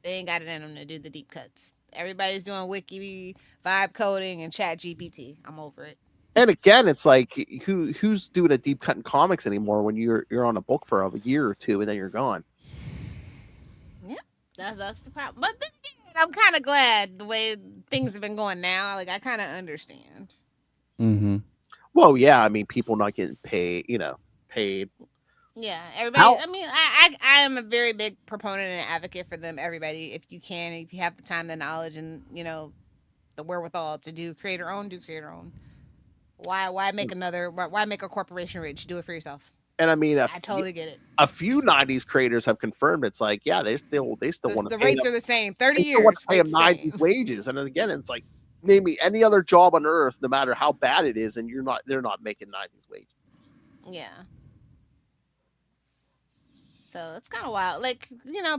They ain't got it in them to do the deep cuts. Everybody's doing wiki, vibe coding, and chat GPT. I'm over it. And again, it's like who's doing a deep cut in comics anymore when you're on a book for a year or two and then you're gone. Yeah, that's the problem. But then again, I'm kind of glad the way things have been going now. Like I kind of understand. Mm-hmm. Well, yeah, I mean, people not getting paid. Yeah, everybody. I mean, I am a very big proponent and advocate for them. Everybody, if you have the time, the knowledge, and the wherewithal to do creator own. Why make why make a corporation rich? Do it for yourself. And I mean, I totally get it. A few '90s creators have confirmed it's like, yeah, they still want to. The rates are the same. 30 They still want years. to pay them '90s wages, and then again, it's like, name me any other job on earth, no matter how bad it is, and they're not making '90s wages. Yeah. So it's kind of wild. Like,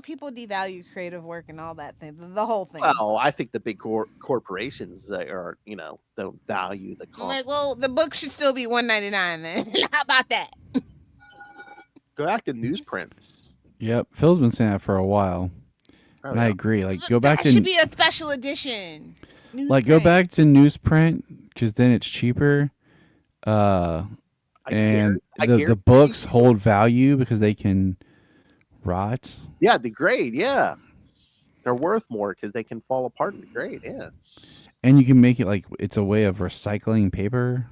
people devalue creative work and all that thing. The whole thing. Well, I think the big corporations are, don't value the cost. Like, well, the book should still be $1.99 then. How about that? Go back to newsprint. Yep, Phil's been saying that for a while, and I agree. Like, go back to should be a special edition. Like, go back to newsprint because then it's cheaper. And the books hold value because they can rot. Yeah, degrade. Yeah, they're worth more because they can fall apart and degrade. Yeah, and you can make it like it's a way of recycling paper.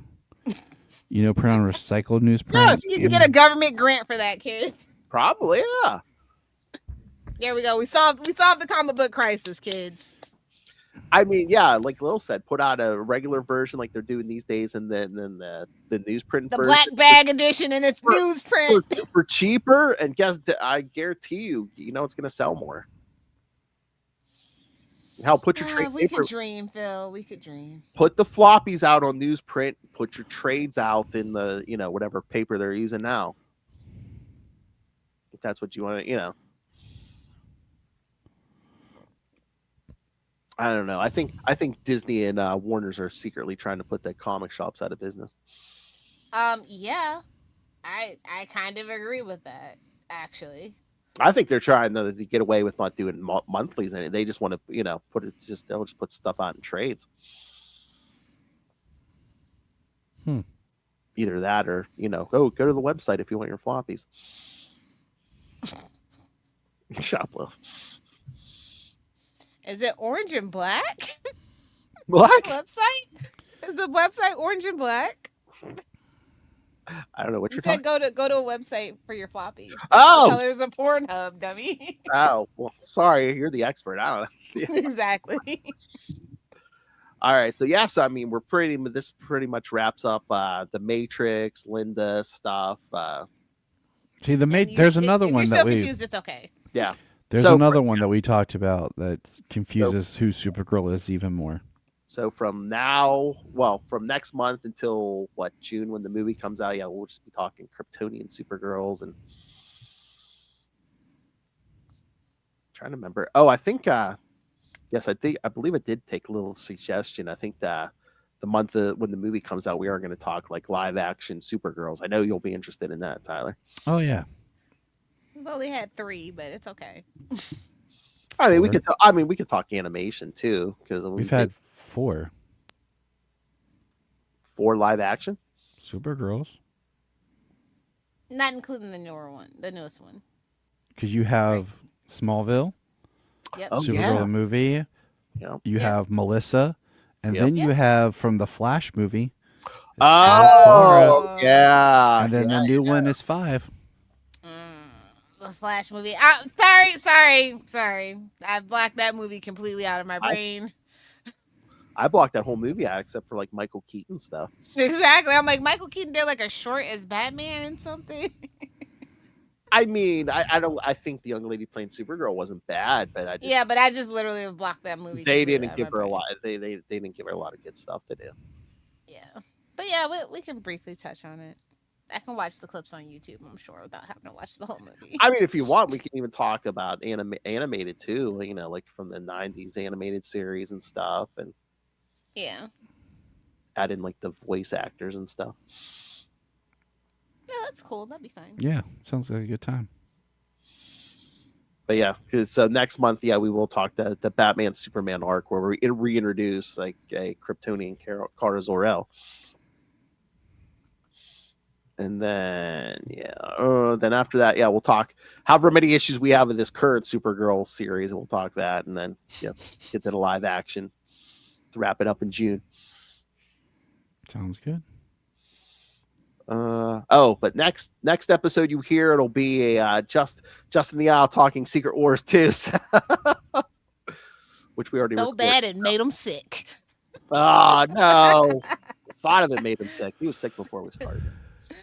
Print on recycled newsprint. Yeah, you can get a government grant for that, kid. Probably, yeah. There we go. We solved the comic book crisis, kids. I mean, yeah, like Lil said, put out a regular version like they're doing these days, and then the newsprint the version, black bag edition, and it's newsprint for cheaper. And guess I guarantee you, it's going to sell more. Hell, put your trade. We could dream, Phil. We could dream. Put the floppies out on newsprint. Put your trades out in the whatever paper they're using now. If that's what you want to, I don't know. I think Disney and Warner's are secretly trying to put the comic shops out of business. Yeah, I kind of agree with that. Actually, I think they're trying to get away with not doing monthlies, and they just want to, they'll just put stuff out in trades. Either that, or go to the website if you want your floppies. Shoplift. Is it orange and black? What? Website? Is the website orange and black? I don't know what you you're said. talking. Go to a website for your floppies. Oh, colors of Pornhub, dummy. Oh, well, sorry, you're the expert. I don't know. Exactly. All right, so yes, I mean this pretty much wraps up the Matrix, Linda stuff. See, there's another one that we. Confused, it's okay. Yeah. There's another one that we talked about that confuses who Supergirl is even more. So from next month until June when the movie comes out, we'll just be talking Kryptonian Supergirls and trying to remember. Oh, I think yes, I believe it did take a little suggestion. I think the month when the movie comes out, we are going to talk like live action Supergirls. I know you'll be interested in that, Tyler. Oh yeah. We've only had 3, but it's okay. I mean, we could talk animation too because we've had 4 live action Supergirls, not including the newest one. Because you have Smallville, yep. Supergirl the movie. Yep. You have Melissa, and then you have from the Flash movie. Oh, yeah. And then the new one is 5. The Flash movie. Sorry. I blacked that movie completely out of my brain. I blocked that whole movie out except for like Michael Keaton stuff. Exactly. I'm like, Michael Keaton did like a short as Batman and something. I mean, I think the young lady playing Supergirl wasn't bad, but I just literally have blocked that movie. They didn't give her a lot. They didn't give her a lot of good stuff to do. Yeah, but yeah, we can briefly touch on it. I can watch the clips on YouTube, I'm sure, without having to watch the whole movie. I mean, if you want, we can even talk about animated too. Like from the '90s animated series and stuff, and add in like the voice actors and stuff. Yeah, that's cool. That'd be fine. Yeah, sounds like a good time. But yeah, so next month, we will talk the Batman Superman arc where we reintroduce like a Kryptonian Kara Zor-El. And then, then after that, we'll talk however many issues we have of this current Supergirl series, and we'll talk that, and then get to the live action to wrap it up in June. Sounds good. But next episode you hear, it'll be a Justin the Owl talking Secret Wars 2, which we already so bad it made him sick. Oh no. thought of it made him sick. He was sick before we started.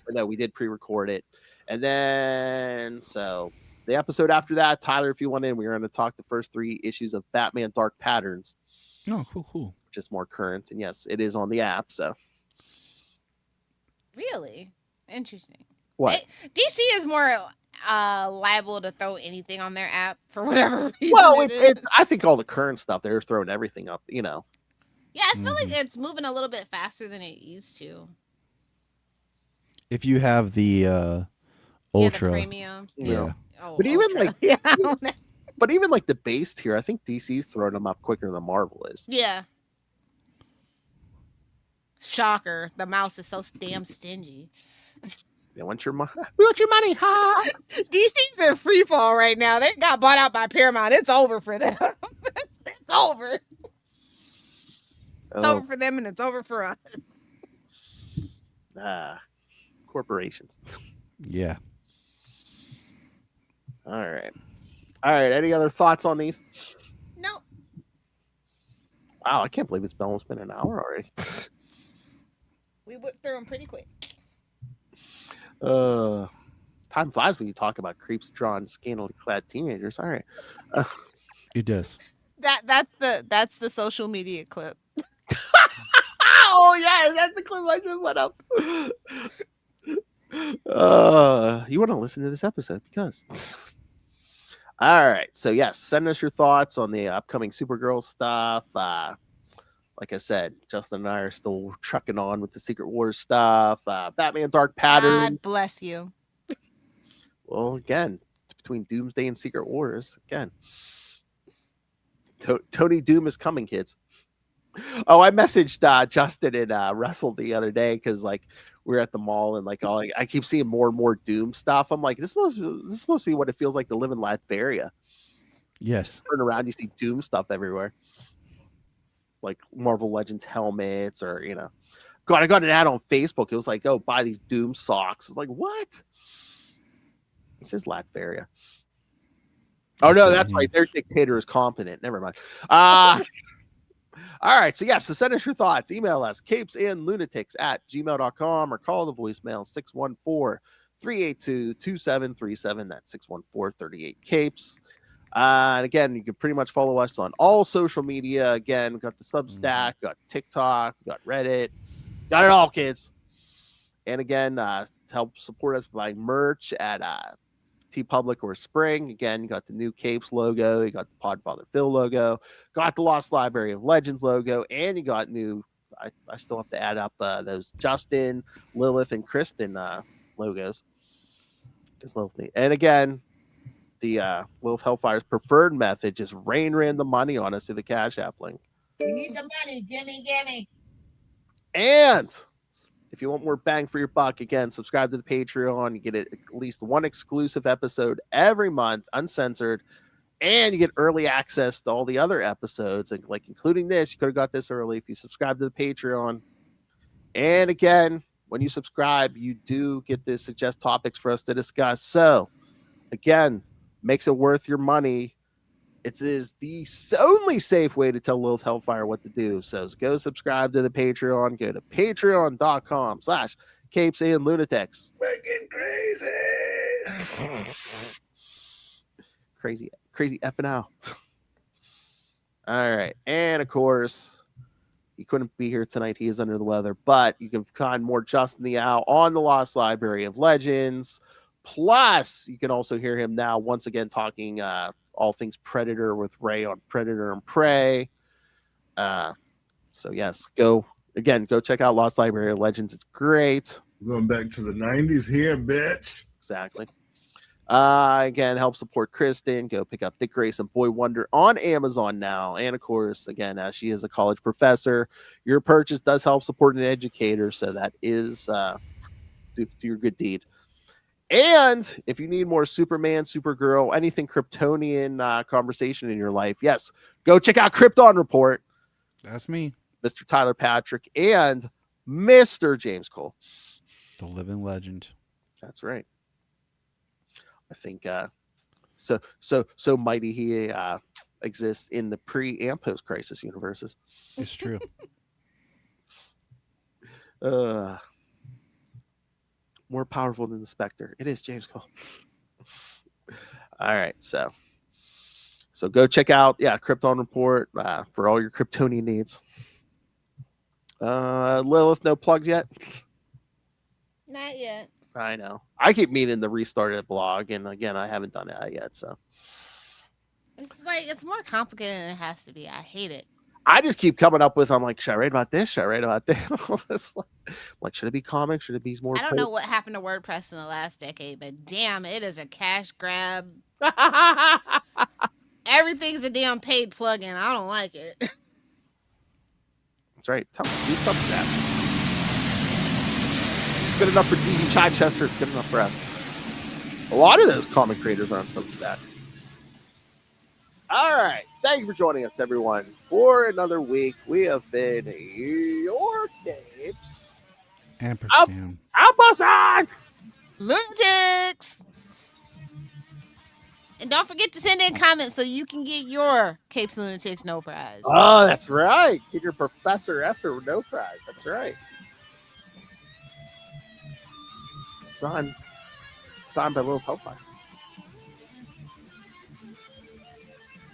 But no, we did pre-record it. And then, so the episode after that, Tyler, if you want in, we were going to talk the first 3 issues of Batman Dark Patterns. Oh, cool. Which is more current. And yes, it is on the app. So Really interesting. what? DC is more liable to throw anything on their app for whatever reason. Well, it's I think all the current stuff, they're throwing everything up, Yeah, I feel like it's moving a little bit faster than it used to. If you have the Ultra. The premium. Yeah. Oh, but even Ultra. but even like the base tier, I think DC's throwing them up quicker than Marvel is. Yeah. Shocker. The mouse is so damn stingy. They want your money. We want your money. Ha! DC's in free fall right now. They got bought out by Paramount. It's over for them. It's over. It's over for them and it's over for us. Corporations. Yeah. All right. Any other thoughts on these? No. Wow, I can't believe it's almost been an hour already. We whipped through them pretty quick. Time flies when you talk about creeps drawn scantily clad teenagers. All right. It does. That's the social media clip. Oh yeah, that's the clip I just went up. You want to listen to this episode because. All right, so yes, send us your thoughts on the upcoming Supergirl stuff. Like I said, Justin and I are still trucking on with the Secret Wars stuff. Batman Dark Patterns. God bless you. Well, again, it's between Doomsday and Secret Wars. Again, Tony Doom is coming, kids. Oh, I messaged Justin and Russell the other day because like we were at the mall and like I keep seeing more and more Doom stuff. I'm like, this is supposed to be what it feels like to live in Latveria. Yes. Turn around, you see Doom stuff everywhere. Like Marvel Legends helmets or, God, I got an ad on Facebook. It was like, oh, buy these Doom socks. It's like, what? This is Latveria. Oh, no, that's right. Their dictator is competent. Never mind. All right. So, yes, so send us your thoughts. Email us, CapesandLunatics@gmail.com or call the voicemail 614-382-2737. That's 614-38-CAPES. And again, you can pretty much follow us on all social media. Again, we've got the Substack, got TikTok, got Reddit, got it all, kids. And again, help support us by merch at TeePublic or Spring. Again, you got the new Capes logo, you got the Podfather Phil logo, got the Lost Library of Legends logo, and you got new. I still have to add up those Justin, Lilith, and Kristen logos. And again, the Lilith Hellfire's preferred method, just rain the money on us through the Cash App link. We need the money. Gimme. And if you want more bang for your buck, again, subscribe to the Patreon. You get at least one exclusive episode every month, uncensored, and you get early access to all the other episodes, and like including this. You could have got this early if you subscribe to the Patreon. And again, when you subscribe, you do get to suggest topics for us to discuss. So, again, makes it worth your money. It is the only safe way to tell Lilith Hellfire what to do. So go subscribe to the Patreon. Go to patreon.com/CapesandLunatics. Fucking crazy. Crazy effing out. All right. And of course, he couldn't be here tonight. He is under the weather, but you can find more Justin the Owl on the Lost Library of Legends. Plus, you can also hear him now once again talking all things Predator with Ray on Predator and Prey. So yes, go check out Lost Library of Legends. It's great. Going back to the 90s here, bitch. Exactly. Again, help support Kristen. Go pick up Dick Grayson Boy Wonder on Amazon now. And of course, again, as she is a college professor, your purchase does help support an educator. So that is do your good deed. And if you need more Superman, Supergirl, anything Kryptonian conversation in your life, yes, go check out Krypton Report. That's me, Mr. Tyler Patrick and Mr. James Cole. the living legend. That's right. I think so mighty he exists in the pre and post crisis universes. It's true. More powerful than the Spectre. It is James Cole. All right, so go check out Krypton Report for all your Kryptonian needs. Lilith, no plugs yet. Not yet. I know. I keep meaning to restart a blog, and again, I haven't done that yet. So it's more complicated than it has to be. I hate it. I just keep coming up with. I'm like, should I write about this? Should I write about this? Like, should it be comics? Should it be more? I don't know what happened to WordPress in the last decade, but damn, it is a cash grab. Everything's a damn paid plugin. I don't like it. That's right. Tell me, do Substack. Good enough for D.D. Chichester. It's good enough for us. A lot of those comic creators are on Substack. All right. Thank you for joining us, everyone, for another week. We have been your Capes. Ampersand. Ampersand! Lunatics! And don't forget to send in comments so you can get your Capes and Lunatics no prize. Oh, that's right. Get your Professor Esser no prize. That's right. Signed by Little Popeye.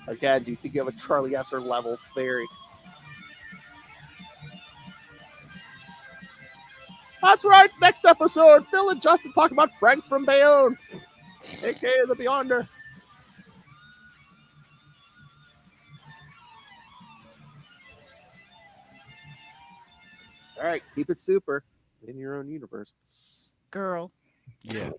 Again, do you think you have a Charlie Esser level theory? That's right. Next episode, Phil and Justin talk about Frank from Bayonne, aka the Beyonder. All right, keep it super in your own universe. Girl. Yeah.